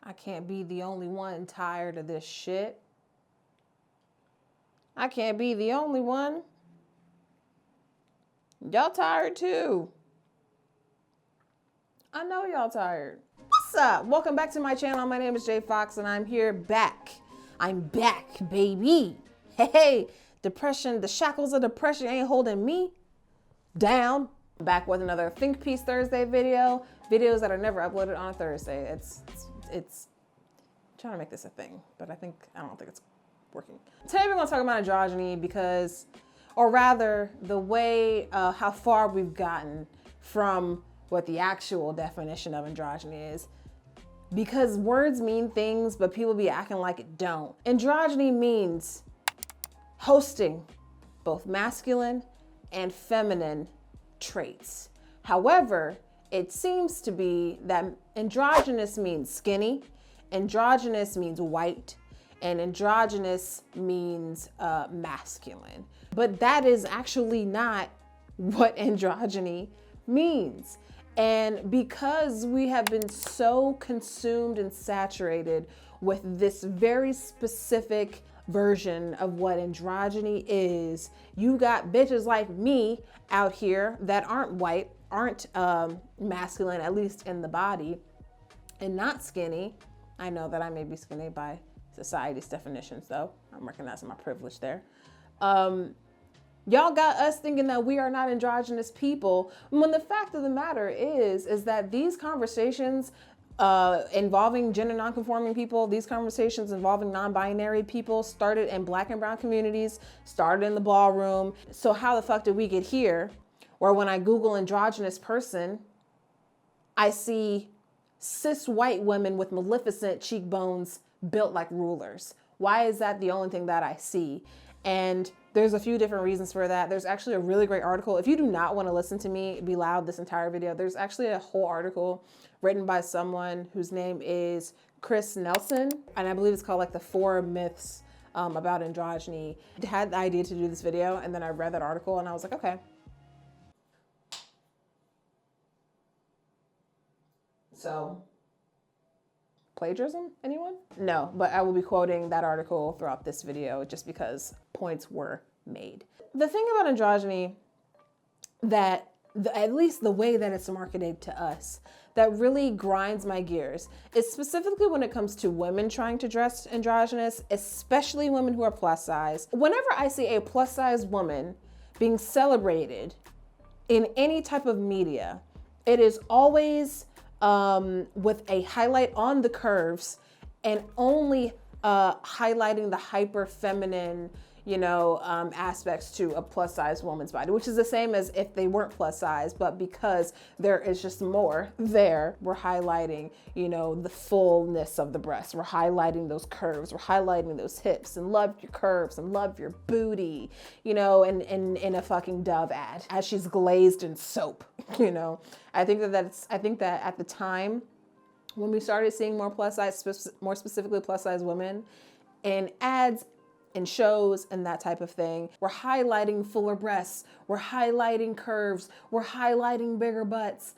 I can't be the only one tired of this shit. I can't be the only one. Y'all tired too. I know y'all tired. What's up? Welcome back to my channel. My name is Jade Fox and I'm here back. I'm back, baby. Hey, depression, the shackles of depression ain't holding me down. Back with another Think Piece Thursday video. Videos that are never uploaded on a Thursday. It's I'm trying to make this a thing, but I don't think it's working. Today we're gonna talk about androgyny because, or rather the way, how far we've gotten from what the actual definition of androgyny is. Because words mean things, but people be acting like it don't. Androgyny means hosting both masculine and feminine traits. However, it seems to be that androgynous means skinny, androgynous means white, and androgynous means masculine. But that is actually not what androgyny means. And because we have been so consumed and saturated with this very specific version of what androgyny is, you got bitches like me out here that aren't white, aren't masculine, at least in the body, and not skinny. I know that I may be skinny by society's definitions, though. I'm recognizing my privilege there. Y'all got us thinking that we are not androgynous people, when the fact of the matter is that these conversations involving gender nonconforming people, these conversations involving non-binary people started in Black and brown communities, started in the ballroom. So how the fuck did we get here? Where when I Google androgynous person, I see cis white women with maleficent cheekbones built like rulers. Why is that the only thing that I see? And there's a few different reasons for that. There's actually a really great article. If you do not want to listen to me be loud this entire video, there's actually a whole article written by someone whose name is Chris Nelson. And I believe it's called like the 4 myths about androgyny. I had the idea to do this video and then I read that article and I was like, okay. So, plagiarism, anyone? No, but I will be quoting that article throughout this video just because points were made. The thing about androgyny that, at least the way that it's marketed to us, that really grinds my gears is specifically when it comes to women trying to dress androgynous, especially women who are plus size. Whenever I see a plus size woman being celebrated in any type of media, it is always with a highlight on the curves and only highlighting the hyper feminine, aspects to a plus size woman's body, which is the same as if they weren't plus size, but because there is just more there, we're highlighting, the fullness of the breast. We're highlighting those curves. We're highlighting those hips and love your curves and love your booty, in a fucking Dove ad as she's glazed in soap, I think that at the time when we started seeing more plus size, more specifically plus size women in ads and shows and that type of thing, we're highlighting fuller breasts, we're highlighting curves, we're highlighting bigger butts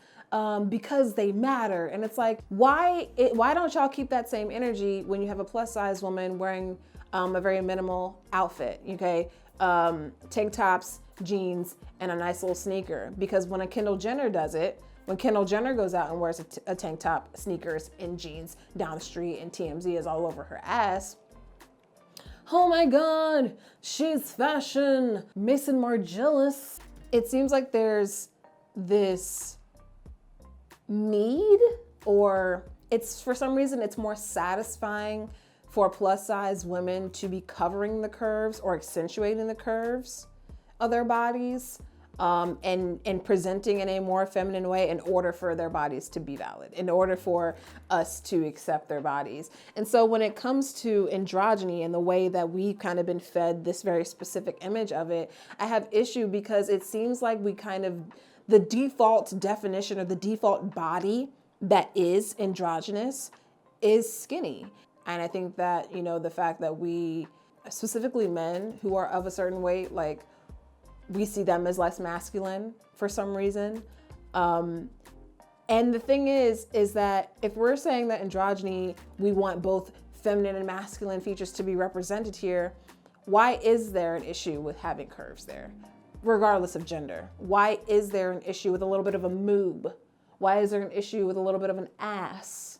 because they matter. And it's like, why don't y'all keep that same energy when you have a plus size woman wearing a very minimal outfit, okay? Tank tops, jeans, and a nice little sneaker. Because when a Kendall Jenner does it, when Kendall Jenner goes out and wears a tank top, sneakers, and jeans down the street and TMZ is all over her ass, oh my God, she's fashion, Mason Margiela's. It seems like there's this need, or it's for some reason it's more satisfying for plus size women to be covering the curves or accentuating the curves of their bodies and presenting in a more feminine way in order for their bodies to be valid, in order for us to accept their bodies. And so when it comes to androgyny and the way that we've kind of been fed this very specific image of it, I have issue because it seems like the default definition or the default body that is androgynous is skinny. And I think that, the fact that we, specifically men who are of a certain weight, like, we see them as less masculine for some reason. And the thing is that if we're saying that androgyny, we want both feminine and masculine features to be represented here, why is there an issue with having curves there, regardless of gender? Why is there an issue with a little bit of a moob? Why is there an issue with a little bit of an ass?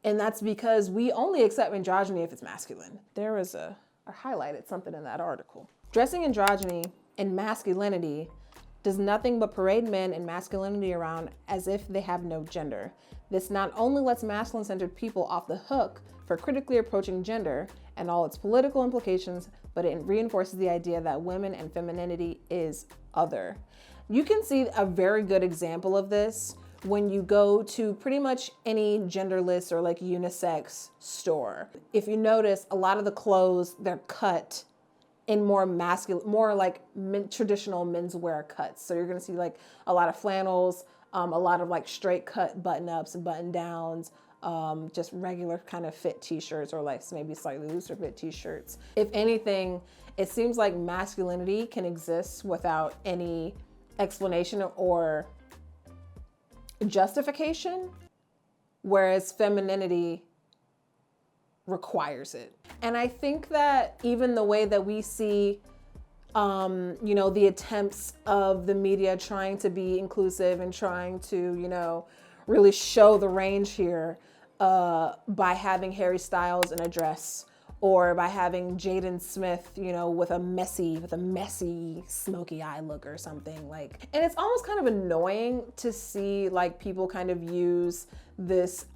And that's because we only accept androgyny if it's masculine. There was I highlighted something in that article. Dressing androgyny and masculinity does nothing but parade men and masculinity around as if they have no gender. This not only lets masculine-centered people off the hook for critically approaching gender and all its political implications, but it reinforces the idea that women and femininity is other. You can see a very good example of this when you go to pretty much any genderless or like unisex store. If you notice, a lot of the clothes, they're cut in more masculine, more like traditional menswear cuts. So you're gonna see like a lot of flannels, a lot of like straight cut button-ups and button-downs, just regular kind of fit t-shirts or like maybe slightly looser fit t-shirts. If anything, it seems like masculinity can exist without any explanation or justification, whereas femininity requires it. And I think that even the way that we see, you know, the attempts of the media trying to be inclusive and trying to, you know, really show the range here by having Harry Styles in a dress, or by having Jaden Smith, you know, with a messy smoky eye look or something like. And it's almost kind of annoying to see like people kind of use this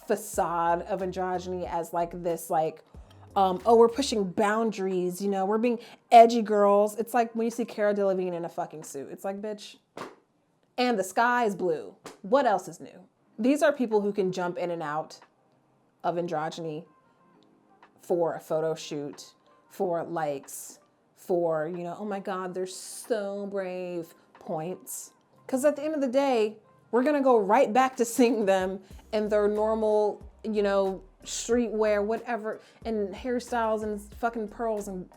facade of androgyny as like this like, oh, we're pushing boundaries, you know, we're being edgy girls. It's like when you see Cara Delevingne in a fucking suit. It's like, bitch, and the sky is blue. What else is new? These are people who can jump in and out of androgyny for a photo shoot, for likes, for, you know, oh my God, they're so brave points. Because at the end of the day, we're gonna go right back to seeing them in their normal, you know, streetwear, whatever, and hairstyles and fucking pearls and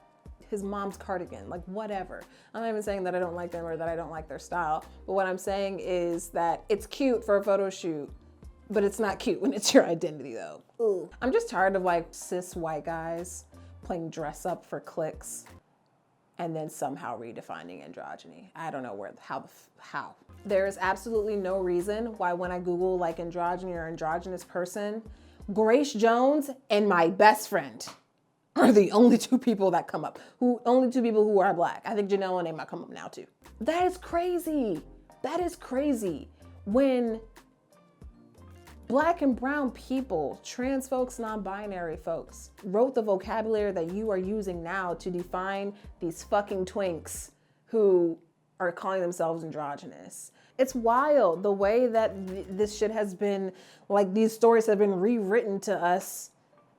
his mom's cardigan, like whatever. I'm not even saying that I don't like them or that I don't like their style, but what I'm saying is that it's cute for a photo shoot, but it's not cute when it's your identity though. Ooh. I'm just tired of like cis white guys playing dress up for clicks and then somehow redefining androgyny. I don't know how. There is absolutely no reason why when I Google like androgyny or androgynous person, Grace Jones and my best friend are the only two people that come up. Only two people who are black. I think Janelle and they might come up now too. That is crazy. That is crazy. When black and brown people, trans folks, non-binary folks, wrote the vocabulary that you are using now to define these fucking twinks who are calling themselves androgynous. It's wild the way that this shit has been, like these stories have been rewritten to us.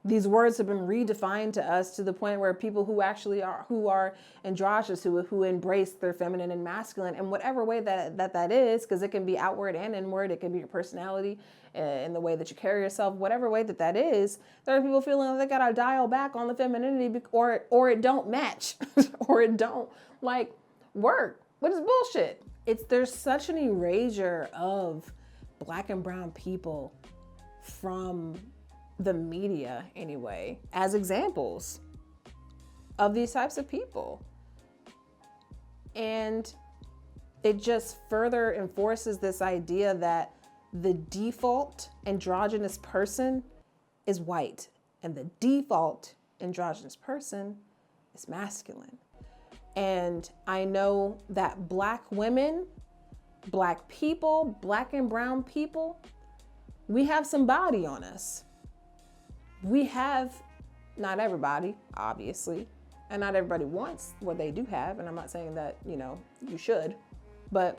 These words have been redefined to us to the point where people who actually are androgynous, who embrace their feminine and masculine in whatever way that is, because it can be outward and inward, it can be your personality and the way that you carry yourself, whatever way that is, there are people feeling like they gotta dial back on the femininity or it don't match or it don't like work, which is bullshit. There's such an erasure of black and brown people from the media anyway, as examples of these types of people. And it just further enforces this idea that the default androgynous person is white and the default androgynous person is masculine. And I know that black women, black people, black and brown people, we have some body on us. We have, not everybody, obviously, and not everybody wants what they do have, and I'm not saying that, you know, you should, but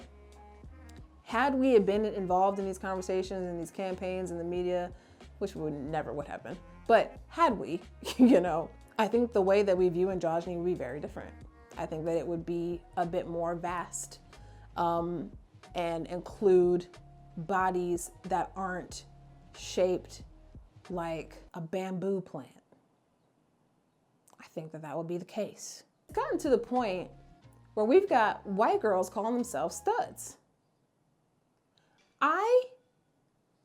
had we had been involved in these conversations and these campaigns in the media, which never would happen, but had we, you know, I think the way that we view androgyny would be very different. I think that it would be a bit more vast and include bodies that aren't shaped like a bamboo plant. I think that would be the case. It's gotten to the point where we've got white girls calling themselves studs. I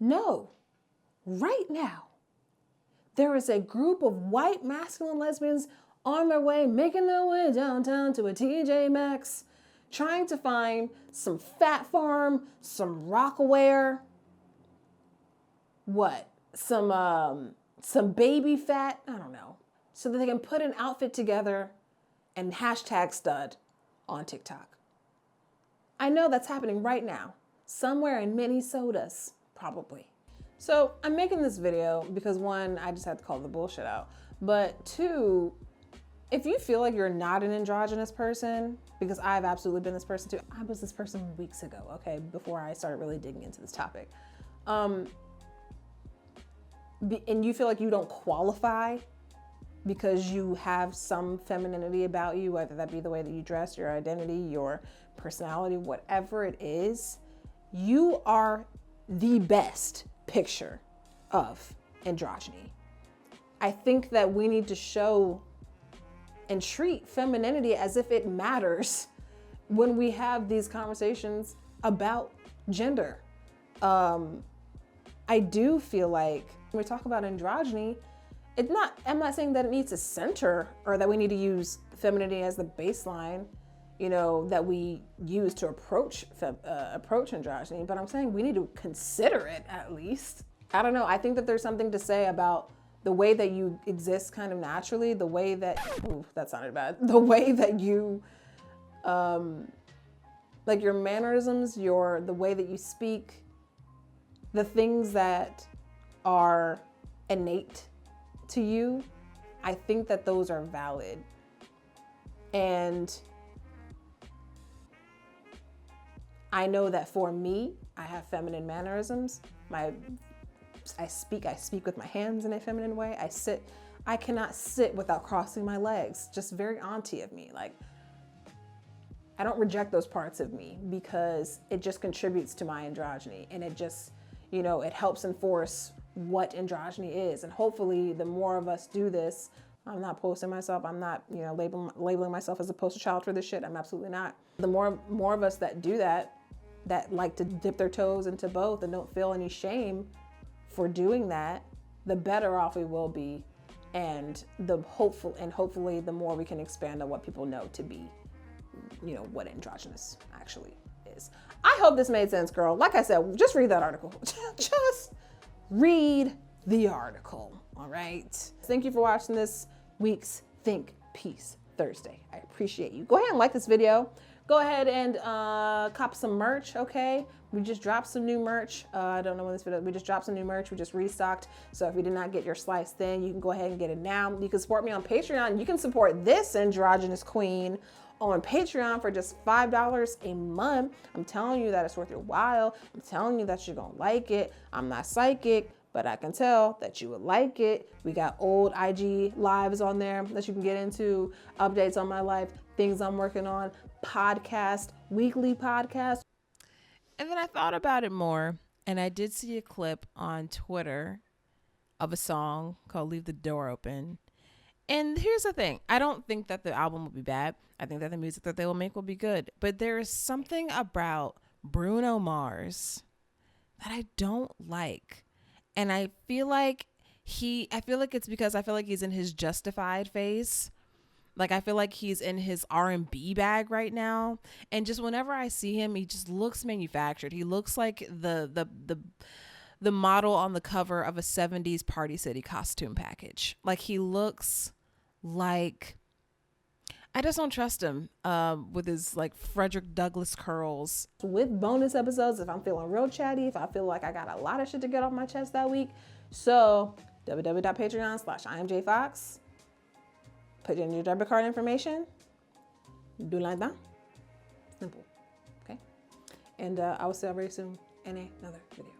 know right now there is a group of white masculine lesbians on their way, making their way downtown to a TJ Maxx, trying to find some Fat Farm, some Rockaware, some baby fat, I don't know, so that they can put an outfit together and hashtag stud on TikTok. I know that's happening right now, somewhere in Minnesota's, probably. So I'm making this video because one, I just had to call the bullshit out. But two, if you feel like you're not an androgynous person, because I've absolutely been this person too. I was this person weeks ago, okay, before I started really digging into this topic. And you feel like you don't qualify because you have some femininity about you, whether that be the way that you dress, your identity, your personality, whatever it is, you are the best picture of androgyny. I think that we need to show and treat femininity as if it matters when we have these conversations about gender. I do feel like when we talk about androgyny, I'm not saying that it needs to center or that we need to use femininity as the baseline, you know, that we use to approach androgyny, but I'm saying we need to consider it at least. I don't know. I think that there's something to say about the way that you exist kind of naturally, the way that, ooh, that sounded bad. The way that you, like your mannerisms, the way that you speak, the things that are innate to you, I think that those are valid. And I know that for me, I have feminine mannerisms. I speak with my hands in a feminine way. I cannot sit without crossing my legs. Just very auntie of me. Like, I don't reject those parts of me because it just contributes to my androgyny, and it just, you know, it helps enforce what androgyny is. And hopefully the more of us do this, I'm not posting myself, I'm not, you know, labeling myself as a poster child for this shit. I'm absolutely not. The more of us that do that like to dip their toes into both and don't feel any shame for doing that, the better off we will be, and hopefully the more we can expand on what people know to be, you know, what androgynous actually is. I hope this made sense, girl. Like I said, just read that article. Just read the article, all right? Thank you for watching this week's Think Peace Thursday. I appreciate you. Go ahead and like this video. Go ahead and cop some merch, okay? We just dropped some new merch. I don't know when this video, we just dropped some new merch. We just restocked. So if you did not get your slice then, you can go ahead and get it now. You can support me on Patreon. You can support this androgynous queen on Patreon for just $5 a month. I'm telling you that it's worth your while. I'm telling you that you're gonna like it. I'm not psychic, but I can tell that you would like it. We got old IG lives on there that you can get into, updates on my life, things I'm working on, podcast, weekly podcast. And then I thought about it more, and I did see a clip on Twitter of a song called Leave the Door Open. And here's the thing. I don't think that the album will be bad. I think that the music that they will make will be good. But there is something about Bruno Mars that I don't like. And I feel like it's because I feel like he's in his Justified phase. Like, I feel like he's in his R&B bag right now. And just whenever I see him, he just looks manufactured. He looks like the model on the cover of a 70s Party City costume package. Like, he looks like, I just don't trust him with his like Frederick Douglass curls. With bonus episodes, if I'm feeling real chatty, if I feel like I got a lot of shit to get off my chest that week. So www.patreon.com/IamJadeFox. Put in your debit card information. Do like that. Simple. Okay. And I will see you very soon in another video.